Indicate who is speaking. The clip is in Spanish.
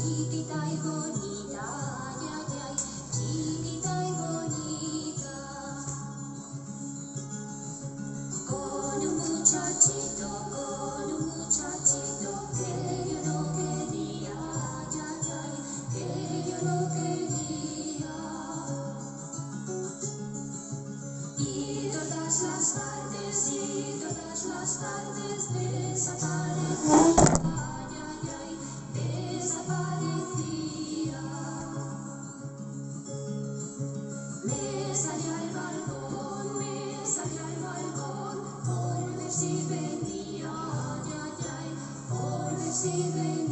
Speaker 1: chiquita y bonita, ay, ay, ay, chiquita y bonita. Con un muchachito que yo no quería, ay, ay, ay, que yo no quería. Y todas las tardes desaparecía, ay, ay, ay, desaparecía. Me salí al balcón, por ver si venía, ay, ay, ay, por ver si venía.